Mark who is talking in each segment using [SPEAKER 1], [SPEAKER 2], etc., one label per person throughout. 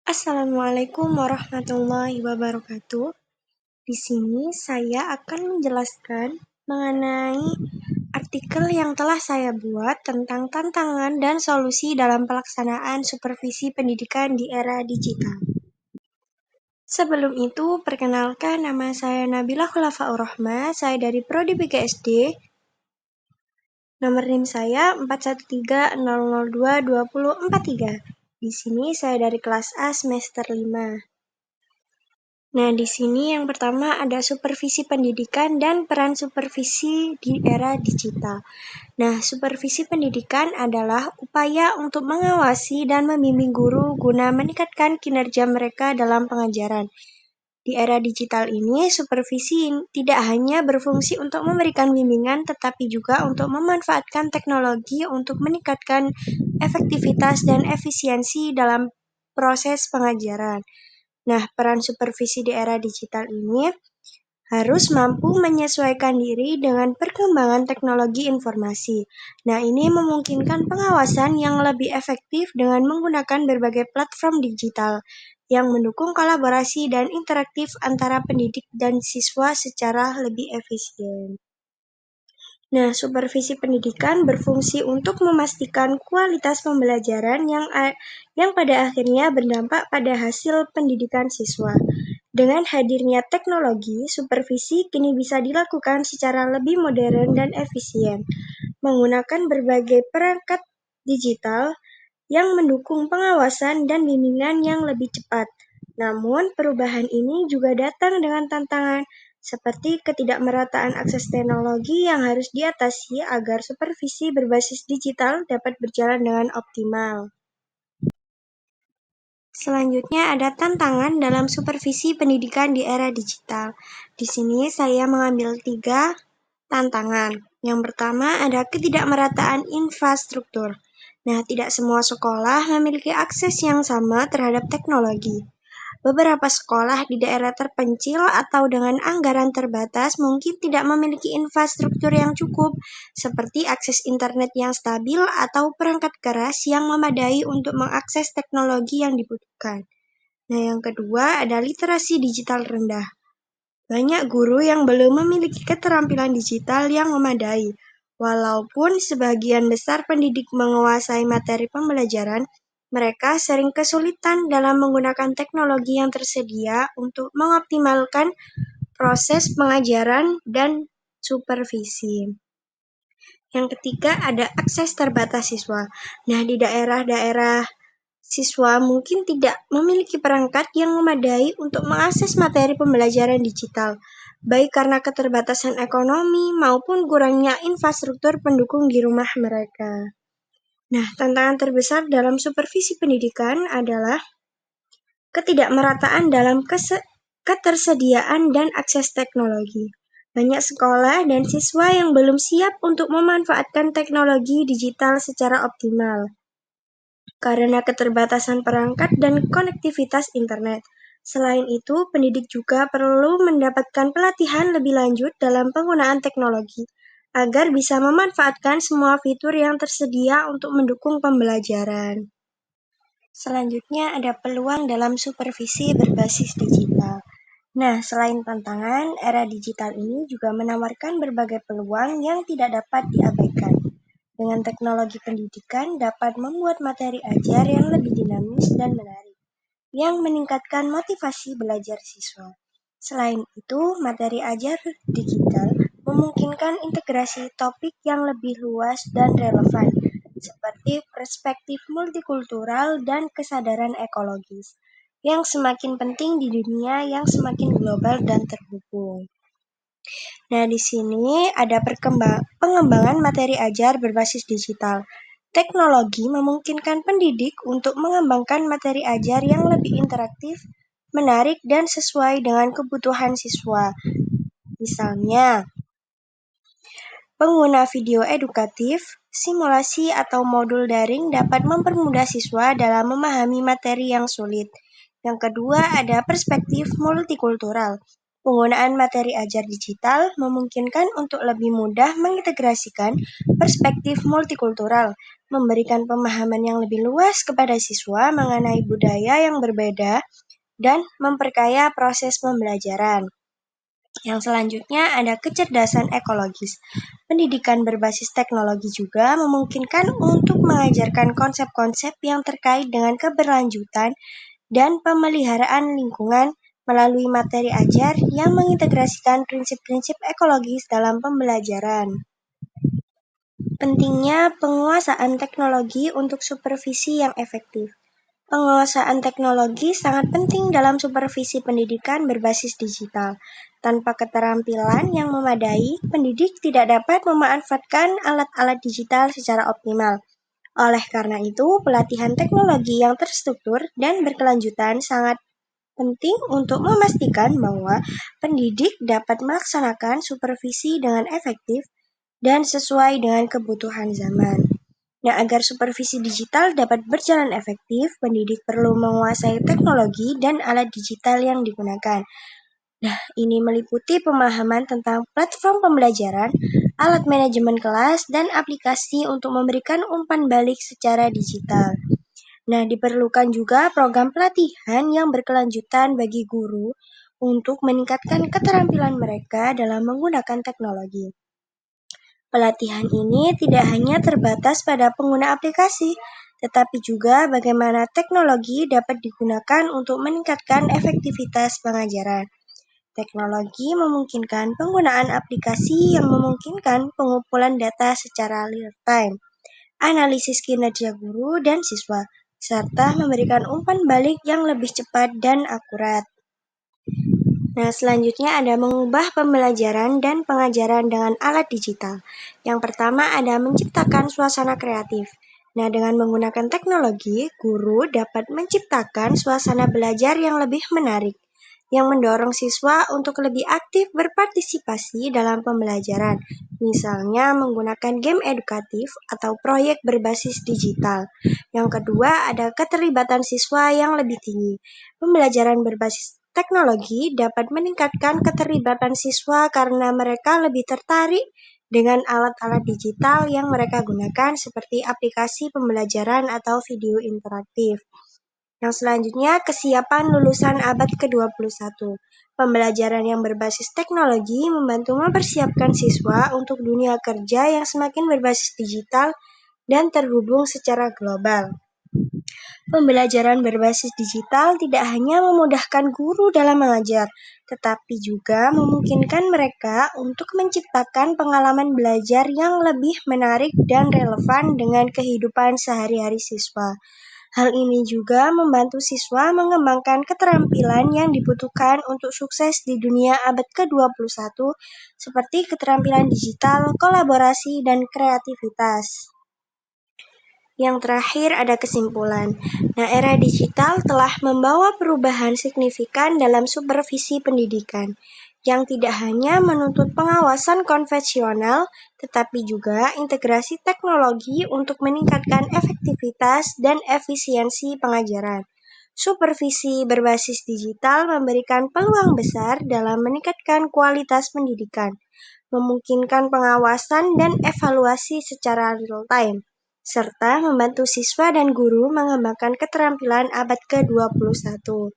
[SPEAKER 1] Assalamualaikum warahmatullahi wabarakatuh. Di sini saya akan menjelaskan mengenai artikel yang telah saya buat tentang tantangan dan solusi dalam pelaksanaan supervisi pendidikan di era digital. Sebelum itu, perkenalkan nama saya Nabila Khulafaur Rahma, saya dari Prodi PGSD. Nomor NIM saya 4130022043. Di sini saya dari kelas A semester 5. Nah, di sini yang pertama ada supervisi pendidikan dan peran supervisi di era digital. Nah, supervisi pendidikan adalah upaya untuk mengawasi dan membimbing guru guna meningkatkan kinerja mereka dalam pengajaran. Di era digital ini, supervisi tidak hanya berfungsi untuk memberikan bimbingan, tetapi juga untuk memanfaatkan teknologi untuk meningkatkan efektivitas dan efisiensi dalam proses pengajaran. Nah, peran supervisi di era digital ini harus mampu menyesuaikan diri dengan perkembangan teknologi informasi. Nah, ini memungkinkan pengawasan yang lebih efektif dengan menggunakan berbagai platform digital yang mendukung kolaborasi dan interaktif antara pendidik dan siswa secara lebih efisien. Nah, supervisi pendidikan berfungsi untuk memastikan kualitas pembelajaran yang pada akhirnya berdampak pada hasil pendidikan siswa. Dengan hadirnya teknologi, supervisi kini bisa dilakukan secara lebih modern dan efisien, menggunakan berbagai perangkat digital yang mendukung pengawasan dan bimbingan yang lebih cepat. Namun, perubahan ini juga datang dengan tantangan seperti ketidakmerataan akses teknologi yang harus diatasi agar supervisi berbasis digital dapat berjalan dengan optimal. Selanjutnya ada tantangan dalam supervisi pendidikan di era digital. Di sini saya mengambil 3 tantangan. Yang pertama ada ketidakmerataan infrastruktur. Nah, tidak semua sekolah memiliki akses yang sama terhadap teknologi. Beberapa sekolah di daerah terpencil atau dengan anggaran terbatas mungkin tidak memiliki infrastruktur yang cukup, seperti akses internet yang stabil atau perangkat keras yang memadai untuk mengakses teknologi yang dibutuhkan. Nah, yang kedua ada literasi digital rendah. Banyak guru yang belum memiliki keterampilan digital yang memadai. Walaupun sebagian besar pendidik menguasai materi pembelajaran, mereka sering kesulitan dalam menggunakan teknologi yang tersedia untuk mengoptimalkan proses pengajaran dan supervisi. Yang ketiga ada akses terbatas siswa. Nah, di daerah-daerah siswa mungkin tidak memiliki perangkat yang memadai untuk mengakses materi pembelajaran digital, baik karena keterbatasan ekonomi maupun kurangnya infrastruktur pendukung di rumah mereka. Nah, tantangan terbesar dalam supervisi pendidikan adalah ketidakmerataan dalam ketersediaan dan akses teknologi. Banyak sekolah dan siswa yang belum siap untuk memanfaatkan teknologi digital secara optimal karena keterbatasan perangkat dan konektivitas internet. Selain itu, pendidik juga perlu mendapatkan pelatihan lebih lanjut dalam penggunaan teknologi agar bisa memanfaatkan semua fitur yang tersedia untuk mendukung pembelajaran. Selanjutnya ada peluang dalam supervisi berbasis digital. Nah, selain tantangan, era digital ini juga menawarkan berbagai peluang yang tidak dapat diabaikan. Dengan teknologi pendidikan dapat membuat materi ajar yang lebih dinamis dan menarik, yang meningkatkan motivasi belajar siswa. Selain itu, materi ajar digital memungkinkan integrasi topik yang lebih luas dan relevan, seperti perspektif multikultural dan kesadaran ekologis, yang semakin penting di dunia yang semakin global dan terhubung. Nah, di sini ada pengembangan materi ajar berbasis digital. Teknologi memungkinkan pendidik untuk mengembangkan materi ajar yang lebih interaktif, menarik, dan sesuai dengan kebutuhan siswa. Misalnya, pengguna video edukatif, simulasi atau modul daring dapat mempermudah siswa dalam memahami materi yang sulit. Yang kedua, ada perspektif multikultural. Penggunaan materi ajar digital memungkinkan untuk lebih mudah mengintegrasikan perspektif multikultural, memberikan pemahaman yang lebih luas kepada siswa mengenai budaya yang berbeda, dan memperkaya proses pembelajaran. Yang selanjutnya ada kecerdasan ekologis. Pendidikan berbasis teknologi juga memungkinkan untuk mengajarkan konsep-konsep yang terkait dengan keberlanjutan dan pemeliharaan lingkungan melalui materi ajar yang mengintegrasikan prinsip-prinsip ekologis dalam pembelajaran. Pentingnya penguasaan teknologi untuk supervisi yang efektif. Penguasaan teknologi sangat penting dalam supervisi pendidikan berbasis digital. Tanpa keterampilan yang memadai, pendidik tidak dapat memanfaatkan alat-alat digital secara optimal. Oleh karena itu, pelatihan teknologi yang terstruktur dan berkelanjutan sangat penting untuk memastikan bahwa pendidik dapat melaksanakan supervisi dengan efektif dan sesuai dengan kebutuhan zaman. Nah, agar supervisi digital dapat berjalan efektif, pendidik perlu menguasai teknologi dan alat digital yang digunakan. Nah, ini meliputi pemahaman tentang platform pembelajaran, alat manajemen kelas, dan aplikasi untuk memberikan umpan balik secara digital. Nah, diperlukan juga program pelatihan yang berkelanjutan bagi guru untuk meningkatkan keterampilan mereka dalam menggunakan teknologi. Pelatihan ini tidak hanya terbatas pada pengguna aplikasi, tetapi juga bagaimana teknologi dapat digunakan untuk meningkatkan efektivitas pengajaran. Teknologi memungkinkan penggunaan aplikasi yang memungkinkan pengumpulan data secara real-time, analisis kinerja guru dan siswa, serta memberikan umpan balik yang lebih cepat dan akurat. Nah, selanjutnya ada mengubah pembelajaran dan pengajaran dengan alat digital. Yang pertama ada menciptakan suasana kreatif. Nah, dengan menggunakan teknologi, guru dapat menciptakan suasana belajar yang lebih menarik, yang mendorong siswa untuk lebih aktif berpartisipasi dalam pembelajaran, misalnya menggunakan game edukatif atau proyek berbasis digital. Yang kedua, ada keterlibatan siswa yang lebih tinggi. Pembelajaran berbasis teknologi dapat meningkatkan keterlibatan siswa karena mereka lebih tertarik dengan alat-alat digital yang mereka gunakan seperti aplikasi pembelajaran atau video interaktif. Yang selanjutnya, kesiapan lulusan abad ke-21. Pembelajaran yang berbasis teknologi membantu mempersiapkan siswa untuk dunia kerja yang semakin berbasis digital dan terhubung secara global. Pembelajaran berbasis digital tidak hanya memudahkan guru dalam mengajar, tetapi juga memungkinkan mereka untuk menciptakan pengalaman belajar yang lebih menarik dan relevan dengan kehidupan sehari-hari siswa. Hal ini juga membantu siswa mengembangkan keterampilan yang dibutuhkan untuk sukses di dunia abad ke-21, seperti keterampilan digital, kolaborasi, dan kreativitas. Yang terakhir ada kesimpulan. Nah, era digital telah membawa perubahan signifikan dalam supervisi pendidikan, yang tidak hanya menuntut pengawasan konvensional, tetapi juga integrasi teknologi untuk meningkatkan efektivitas dan efisiensi pengajaran. Supervisi berbasis digital memberikan peluang besar dalam meningkatkan kualitas pendidikan, memungkinkan pengawasan dan evaluasi secara real-time, serta membantu siswa dan guru mengembangkan keterampilan abad ke-21.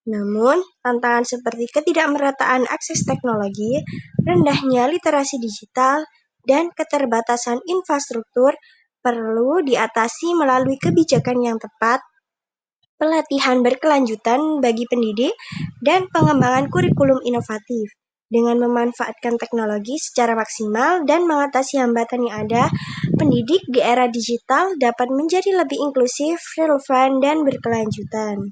[SPEAKER 1] Namun, tantangan seperti ketidakmerataan akses teknologi, rendahnya literasi digital, dan keterbatasan infrastruktur perlu diatasi melalui kebijakan yang tepat, pelatihan berkelanjutan bagi pendidik, dan pengembangan kurikulum inovatif. Dengan memanfaatkan teknologi secara maksimal dan mengatasi hambatan yang ada, pendidik di era digital dapat menjadi lebih inklusif, relevan, dan berkelanjutan.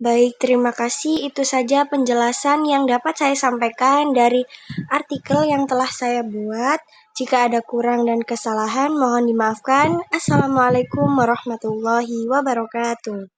[SPEAKER 1] Baik, terima kasih. Itu saja penjelasan yang dapat saya sampaikan dari artikel yang telah saya buat. Jika ada kurang dan kesalahan, mohon dimaafkan. Assalamualaikum warahmatullahi wabarakatuh.